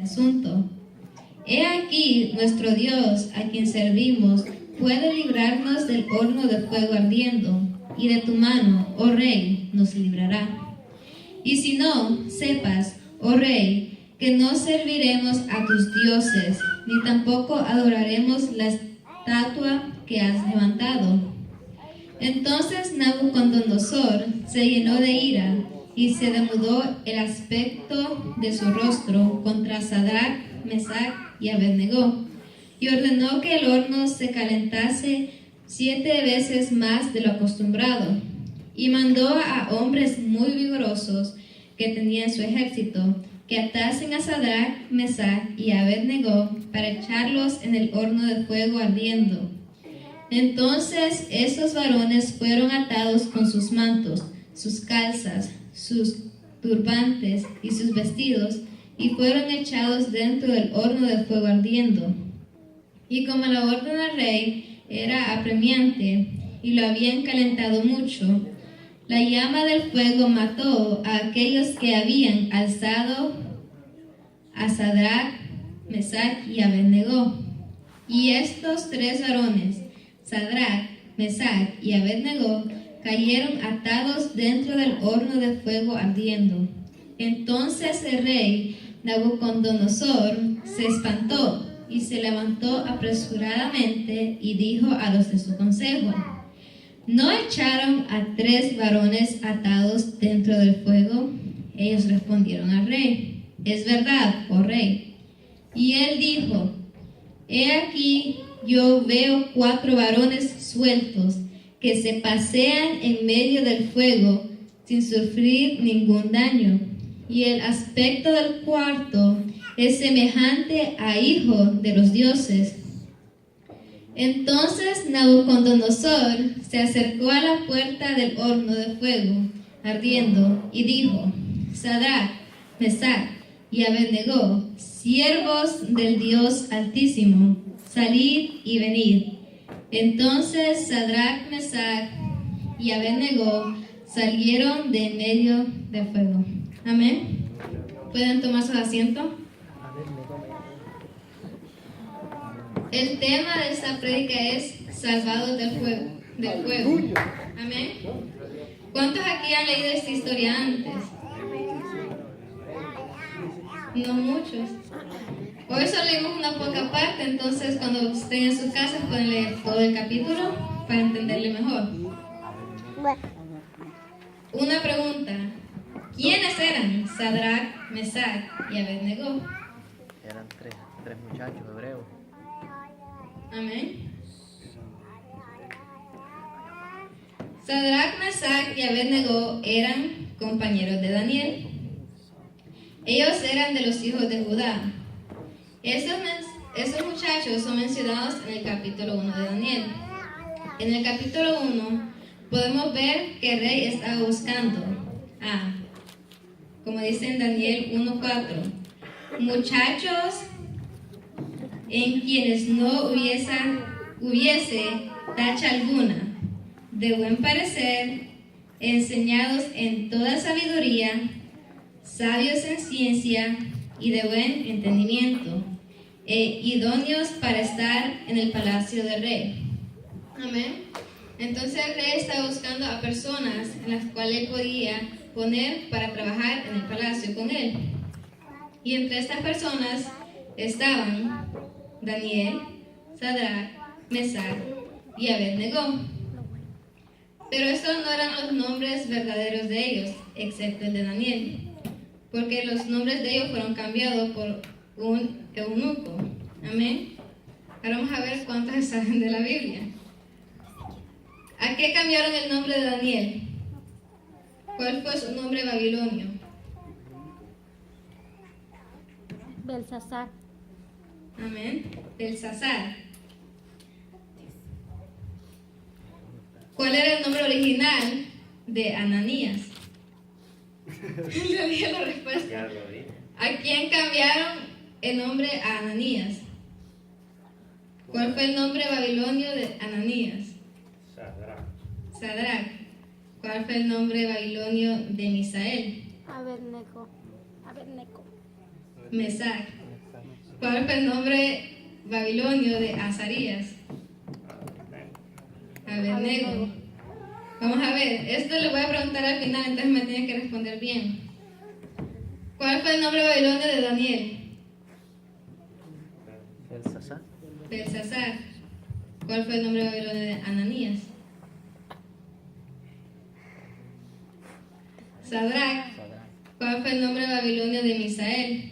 asunto. He aquí, nuestro Dios, a quien servimos, puede librarnos del horno de fuego ardiendo, y de tu mano, oh rey, nos librará. Y si no, sepas, oh rey, que no serviremos a tus dioses, ni tampoco adoraremos la estatua que has levantado. Entonces Nabucodonosor se llenó de ira, y se demudó el aspecto de su rostro contra Sadrach, Mesach y Abednego, y ordenó que el horno se calentase 7 veces más de lo acostumbrado, y mandó a hombres muy vigorosos que tenía en su ejército que atasen a Sadrach, Mesach y Abednego para echarlos en el horno de fuego ardiendo. Entonces esos varones fueron atados con sus mantos, sus calzas, sus turbantes y sus vestidos, y fueron echados dentro del horno de fuego ardiendo. Y como la orden del rey era apremiante y lo habían calentado mucho, la llama del fuego mató a aquellos que habían alzado a Sadrach, Mesach y Abednego. Y estos 3 varones, Sadrach, Mesach y Abednego, cayeron atados dentro del horno de fuego ardiendo. Entonces el rey Nabucodonosor se espantó y se levantó apresuradamente y dijo a los de su consejo: ¿no echaron a 3 varones atados dentro del fuego? Ellos respondieron al rey: es verdad, oh rey. Y él dijo: he aquí, yo veo 4 varones sueltos que se pasean en medio del fuego sin sufrir ningún daño, y el aspecto del cuarto es semejante a hijo de los dioses. Entonces Nabucodonosor se acercó a la puerta del horno de fuego ardiendo y dijo: Sadrach, Mesach y Abednego, siervos del Dios Altísimo, salid y venid. Entonces Sadrach, Mesach y Abednego salieron de en medio del fuego. Amén. ¿Pueden tomar su asiento? El tema de esta prédica es salvados del fuego. Amén. ¿Cuántos aquí han leído esta historia antes? No muchos. Hoy solo leímos una poca parte, entonces cuando estén en sus casas pueden leer todo el capítulo para entenderle mejor. Una pregunta: ¿quiénes eran Sadrach, Mesach y Abednego? Eran tres muchachos hebreos. Amén. Sadrach, Mesach y Abednego eran compañeros de Daniel. Ellos eran de los hijos de Judá. Esos muchachos son mencionados en el capítulo 1 de Daniel. En el capítulo 1 podemos ver que el rey estaba buscando como dice en Daniel 1:4, muchachos en quienes no hubiese tacha alguna, de buen parecer, enseñados en toda sabiduría, sabios en ciencia y de buen entendimiento, idóneos para estar en el palacio del rey. Amén. Entonces el rey estaba buscando a personas en las cuales él podía poner para trabajar en el palacio con él. Y entre estas personas estaban Daniel, Sadrach, Mesach y Abednego. Pero estos no eran los nombres verdaderos de ellos, excepto el de Daniel, porque los nombres de ellos fueron cambiados por un eunuco. Amén. Ahora vamos a ver cuántos saben de la Biblia. ¿A qué cambiaron el nombre de Daniel? ¿Cuál fue su nombre babilonio? Belsasar. Amén. Belsasar. ¿Cuál era el nombre original de Ananías? Le dije la respuesta. ¿A quién cambiaron el nombre a Ananías? ¿Cuál fue el nombre babilonio de Ananías? Sadrach. ¿Cuál fue el nombre babilonio de Misael? Abednego. Mesach. ¿Cuál fue el nombre babilonio de Azarías? Abednego. Vamos a ver, esto le voy a preguntar al final, entonces me tienen que responder bien. ¿Cuál fue el nombre babilonio de Daniel? Belsasar. Belsasar. ¿Cuál fue el nombre babilonio de Ananías? Sadrach. ¿Cuál fue el nombre babilonio de Misael?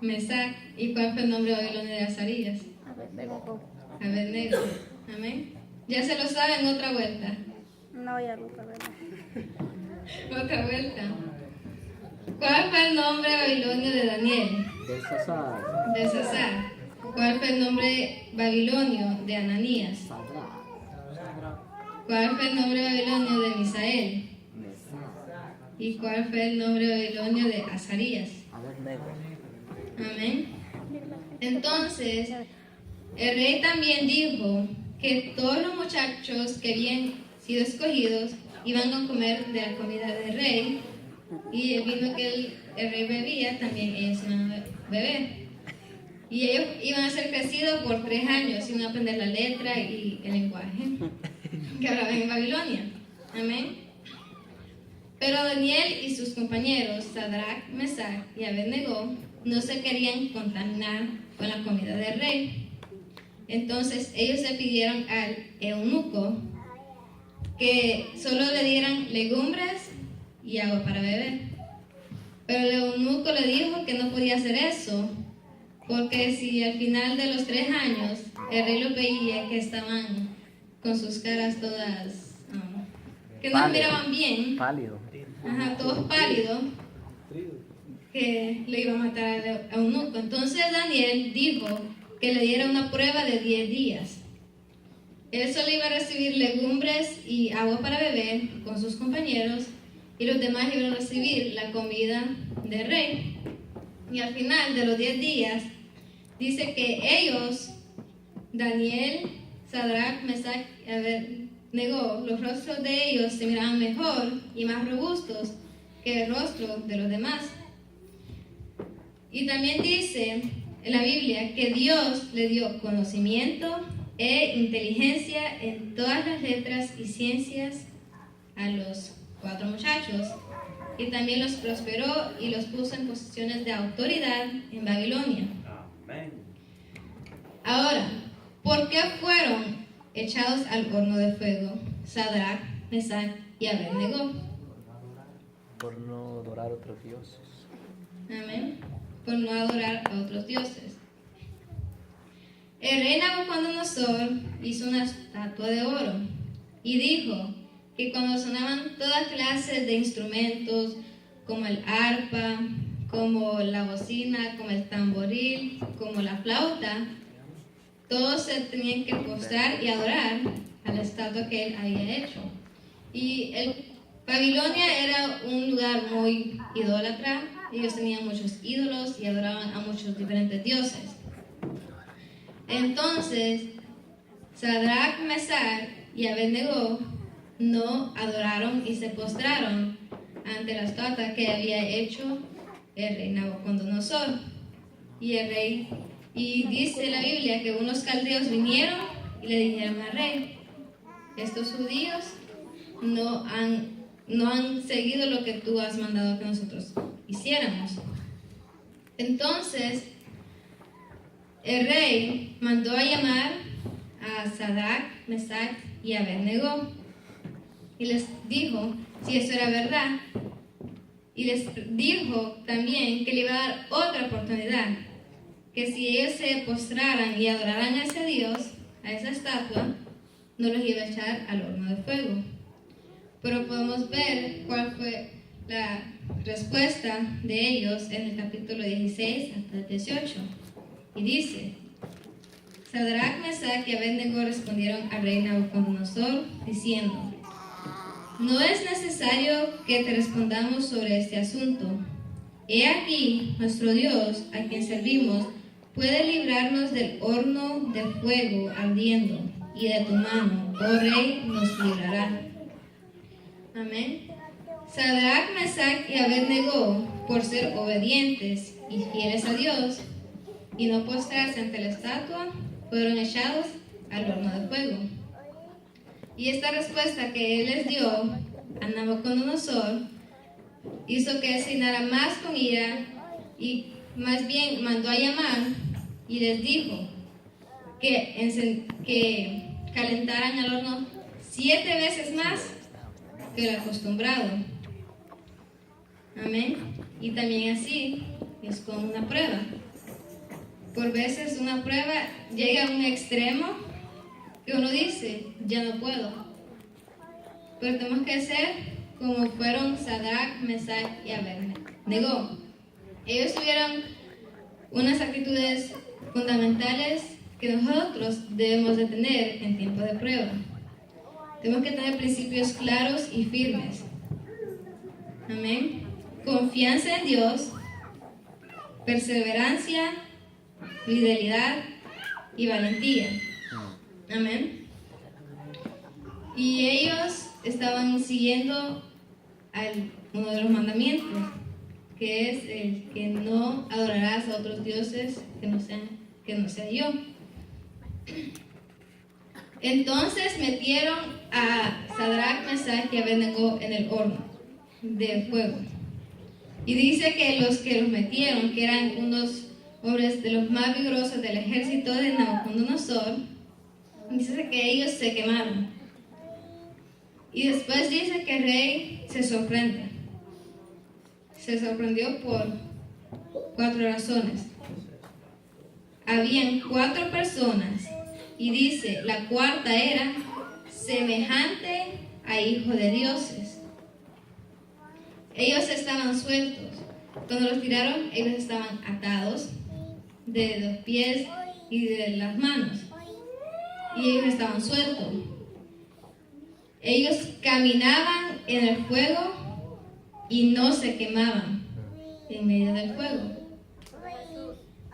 Mesac. ¿Y cuál fue el nombre babilonio de Azarías? Abednego. Abednego. Amén. Ya se lo saben, otra vuelta. No, ya lo sabemos. Otra vuelta. ¿Cuál fue el nombre babilonio de Daniel? Belsasar. Belsasar. ¿Cuál fue el nombre babilonio de Ananías? ¿Cuál fue el nombre babilonio de Misael? ¿Y cuál fue el nombre babilonio de Azarías? Abednego. Amén. Entonces, el rey también dijo que todos los muchachos que habían sido escogidos iban a comer de la comida del rey, y el vino que el rey bebía también ellos iban a beber. Y ellos iban a ser crecidos por 3 años, iban a aprender la letra y el lenguaje que hablaban en Babilonia. Amén. Pero Daniel y sus compañeros, Sadrach, Mesach y Abednego, no se querían contaminar con la comida del rey. Entonces ellos le pidieron al eunuco que solo le dieran legumbres y agua para beber. Pero el eunuco le dijo que no podía hacer eso, porque si al final de los 3 años el rey los veía que estaban con sus caras todas, que no miraban bien, Pálido. todos pálidos, que le iba a matar al eunuco. Entonces Daniel dijo que le diera una prueba de 10 días. Él solo iba a recibir legumbres y agua para beber con sus compañeros, y los demás iban a recibir la comida del rey. Y al final de los 10 días, dice que ellos, Daniel, Sadrach, Mesach y Abednego, los rostros de ellos se miraban mejor y más robustos que el rostro de los demás. Y también dice en la Biblia que Dios le dio conocimiento e inteligencia en todas las letras y ciencias a los 4 muchachos, y también los prosperó y los puso en posiciones de autoridad en Babilonia. Amén. Ahora, ¿por qué fueron echados al horno de fuego Sadrach, Mesach y Abednego? Por no adorar otros dioses. Amén. Por no adorar a otros dioses. El rey Nabucodonosor hizo una estatua de oro y dijo que cuando sonaban todas clases de instrumentos, como el arpa, como la bocina, como el tamboril, como la flauta, todos se tenían que postrar y adorar a la estatua que él había hecho. Y Babilonia era un lugar muy idólatra. Ellos tenían muchos ídolos y adoraban a muchos diferentes dioses. Entonces, Sadrach, Mesach y Abednego no adoraron y se postraron ante la estatua que había hecho el rey Nabucodonosor. Y dice la Biblia que unos caldeos vinieron y le dijeron al rey: estos judíos no han seguido lo que tú has mandado que nosotros hiciéramos. Entonces el rey mandó a llamar a Sadrach, Mesach y Abednego y les dijo si eso era verdad, y les dijo también que le iba a dar otra oportunidad, que si ellos se postraran y adoraran a ese Dios, a esa estatua, no los iba a echar al horno de fuego. Pero podemos ver cuál fue la respuesta de ellos en el capítulo 16 hasta el 18. Y dice: Sadrach, Mesach y Abednego respondieron al rey Nabucodonosor diciendo: no es necesario que te respondamos sobre este asunto. He aquí, nuestro Dios, a quien servimos, puede librarnos del horno de fuego ardiendo, y de tu mano, oh rey, nos librará. Amén. Sadrach, Mesach y Abednego, por ser obedientes y fieles a Dios, y no postrarse ante la estatua, fueron echados al horno de fuego. Y esta respuesta que él les dio a Nabucodonosor hizo que se llenara más con ira, y más bien mandó a llamar y les dijo que calentaran el horno 7 veces más que lo acostumbrado. Amén. Y también así es con una prueba. Por veces una prueba llega a un extremo que uno dice, ya no puedo. Pero tenemos que ser como fueron Sadrach, Mesach y Abednego. Ellos tuvieron unas actitudes fundamentales que nosotros debemos de tener en tiempo de prueba. Tenemos que tener principios claros y firmes. Amén. Confianza en Dios, perseverancia, fidelidad y valentía. Amén. Y ellos estaban siguiendo uno de los mandamientos, que es el que no adorarás a otros dioses que no sea yo. Entonces metieron a Sadrach, Mesach y Abednego en el horno de fuego. Y dice que los metieron, que eran unos hombres de los más vigorosos del ejército de Nabucodonosor, dice que ellos se quemaron. Y después dice que el rey se sorprende. Se sorprendió por 4 razones. Habían 4 personas, y dice, la cuarta era semejante a hijo de dioses. Ellos estaban sueltos. Cuando los tiraron, ellos estaban atados de los pies y de las manos. Y ellos estaban sueltos. Ellos caminaban en el fuego y no se quemaban en medio del fuego.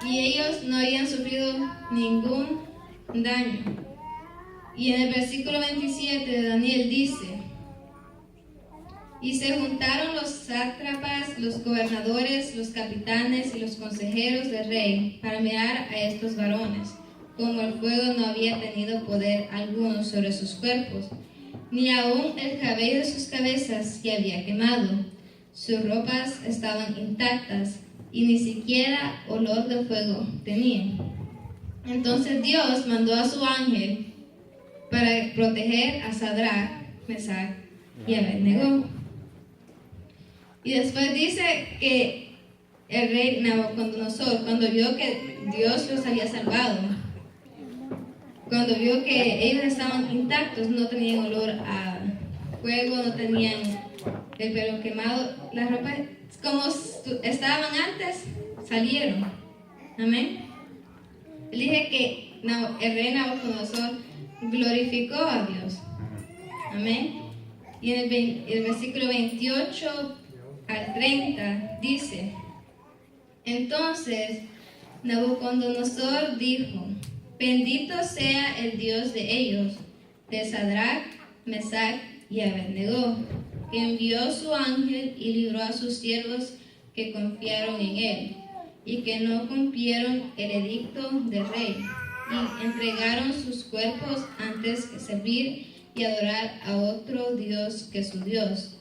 Y ellos no habían sufrido ningún daño. Y en el versículo 27 de Daniel dice, y se juntaron los sátrapas, los gobernadores, los capitanes y los consejeros del rey para mirar a estos varones, como el fuego no había tenido poder alguno sobre sus cuerpos, ni aun el cabello de sus cabezas se había quemado. Sus ropas estaban intactas y ni siquiera olor de fuego tenían. Entonces Dios mandó a su ángel para proteger a Sadrach, Mesach y Abednego. Y después dice que el rey Nabucodonosor, cuando vio que Dios los había salvado, cuando vio que ellos estaban intactos, no tenían olor a fuego, no tenían el pelo quemado, las ropas como estaban antes, salieron. Amén. Él dice que el rey Nabucodonosor glorificó a Dios. Amén. Y en el versículo 28 al 30 dice, entonces Nabucodonosor dijo, bendito sea el Dios de ellos, de Sadrach, Mesach y Abednego, que envió su ángel y libró a sus siervos que confiaron en él, y que no cumplieron el edicto del rey, y entregaron sus cuerpos antes que servir y adorar a otro Dios que su Dios.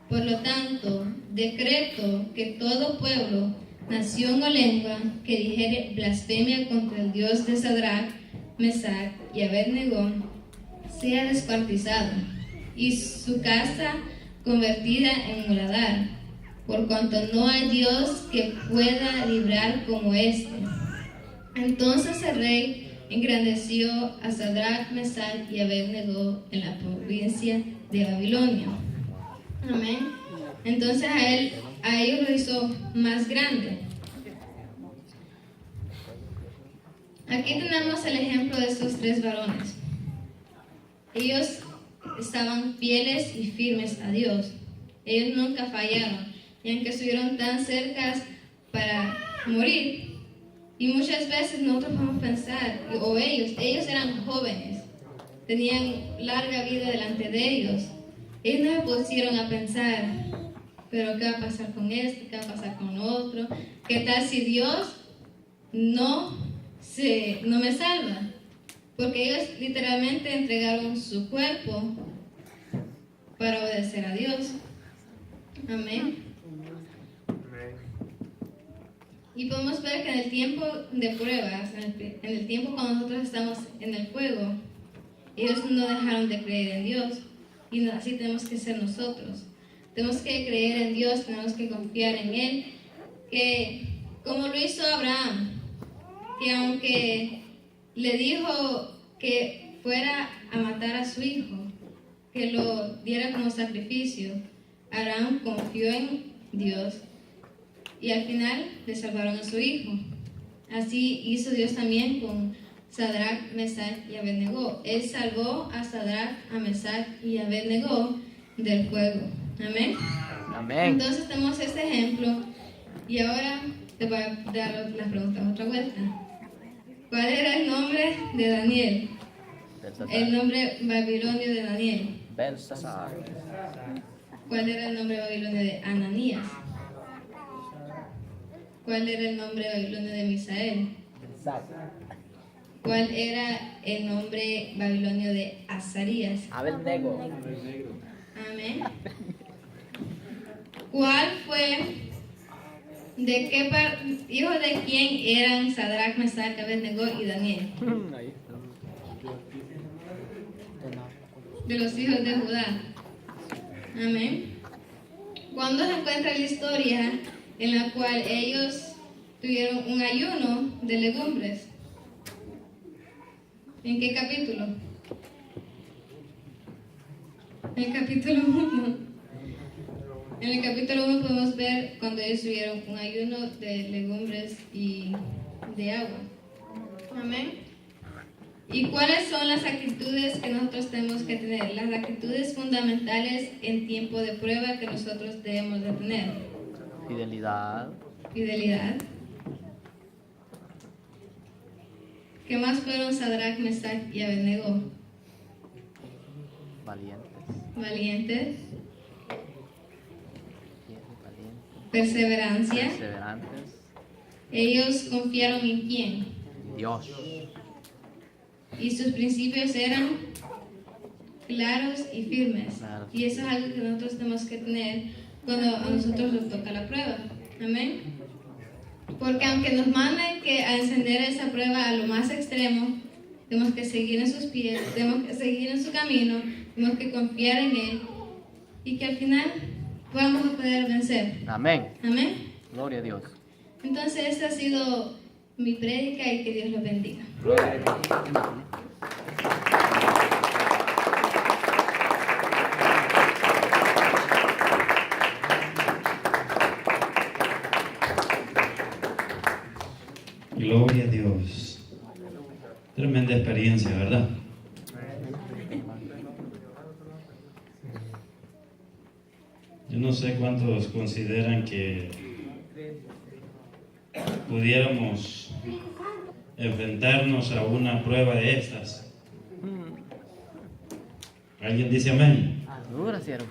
Por lo tanto, decreto que todo pueblo, nación o lengua que dijere blasfemia contra el Dios de Sadrach, Mesach y Abednego sea descuartizado, y su casa convertida en muladar, por cuanto no hay Dios que pueda librar como este. Entonces el rey engrandeció a Sadrach, Mesach y Abednego en la provincia de Babilonia. Amén. Entonces a ellos lo hizo más grande. Aquí tenemos el ejemplo de estos 3 varones. Ellos estaban fieles y firmes a Dios. Ellos nunca fallaron. Y aunque estuvieron tan cerca para morir, y muchas veces nosotros podemos pensar, o ellos eran jóvenes, tenían larga vida delante de ellos. Ellos no se pusieron a pensar, pero ¿qué va a pasar con esto? ¿Qué va a pasar con lo otro? ¿Qué tal si Dios no me salva? Porque ellos literalmente entregaron su cuerpo para obedecer a Dios. Amén. Y podemos ver que en el tiempo de pruebas, en el tiempo cuando nosotros estamos en el fuego, ellos no dejaron de creer en Dios. Y así tenemos que ser nosotros. Tenemos que creer en Dios, tenemos que confiar en Él, que como lo hizo Abraham, que aunque le dijo que fuera a matar a su hijo, que lo diera como sacrificio, Abraham confió en Dios y al final le salvaron a su hijo. Así hizo Dios también con Sadrach, Mesach y Abednego. Él salvó a Sadrach, a Mesach y a Abednego del fuego. Amén. Amén. Entonces tenemos este ejemplo y ahora te voy a dar las preguntas otra vuelta. ¿Cuál era el nombre de Daniel? El nombre babilonio de Daniel. Belsasar. ¿Cuál era el nombre babilonio de Ananías? ¿Cuál era el nombre babilonio de Misael? ¿Cuál era el nombre babilonio de Azarías? Abednego. Amén. ¿Cuál fue, hijo de quién eran Sadrach, Mesach, Abednego y Daniel? Ahí. De los hijos de Judá. Amén. ¿Cuándo se encuentra la historia en la cual ellos tuvieron un ayuno de legumbres? ¿En qué capítulo? En el capítulo 1. En el capítulo 1 podemos ver cuando ellos tuvieron un ayuno de legumbres y de agua. Amén. ¿Y cuáles son las actitudes que nosotros tenemos que tener? Las actitudes fundamentales en tiempo de prueba que nosotros debemos de tener. Fidelidad. Fidelidad. ¿Qué más fueron Sadrach, Mesach y Abednego? Valientes. Valientes. Perseverancia. Perseverantes. Ellos confiaron en quién. Dios. Y sus principios eran claros y firmes. Claro. Y eso es algo que nosotros tenemos que tener cuando a nosotros nos toca la prueba. Amén. Porque aunque nos manden que a encender esa prueba a lo más extremo, tenemos que seguir en sus pies, tenemos que seguir en su camino, tenemos que confiar en Él y que al final vamos a poder vencer. Amén. Amén. Gloria a Dios. Entonces esta ha sido mi prédica y que Dios los bendiga. Gloria a Dios. Gloria a Dios. Tremenda experiencia, ¿verdad? Yo no sé cuántos consideran que pudiéramos enfrentarnos a una prueba de estas. ¿Alguien dice amén? Dura, siervo.